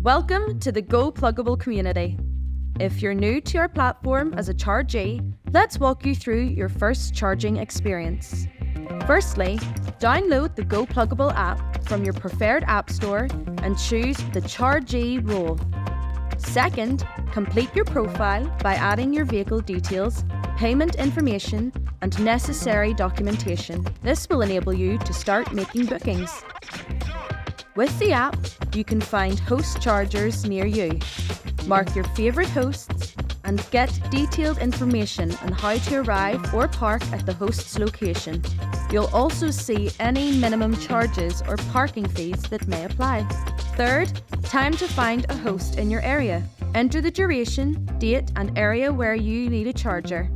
Welcome to the GoPlugable community. If you're new to our platform as a chargee, let's walk you through your first charging experience. Firstly, download the GoPlugable app from your preferred app store and choose the chargee role. Second, complete your profile by adding your vehicle details, payment information, and necessary documentation. This will enable you to start making bookings. With the app, you can find host chargers near you, mark your favourite hosts, and get detailed information on how to arrive or park at the host's location. You'll also see any minimum charges or parking fees that may apply. Third, time to find a host in your area. Enter the duration, date, and area where you need a charger.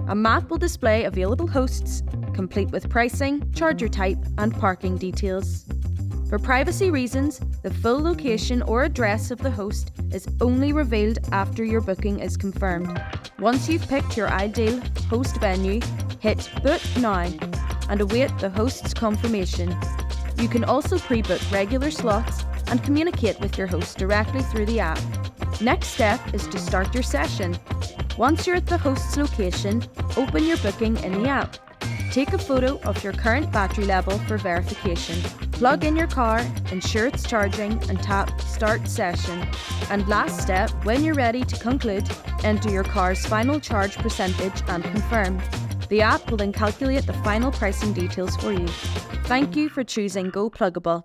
A map will display available hosts, complete with pricing, charger type, and parking details. For privacy reasons, the full location or address of the host is only revealed after your booking is confirmed. Once you've picked your ideal host venue, hit Book Now and await the host's confirmation. You can also pre-book regular slots and communicate with your host directly through the app. Next step is to start your session. Once you're at the host's location, open your booking in the app. Take a photo of your current battery level for verification. Plug in your car, ensure it's charging, and tap Start Session. And last step, when you're ready to conclude, enter your car's final charge percentage and confirm. The app will then calculate the final pricing details for you. Thank you for choosing GoPlugable.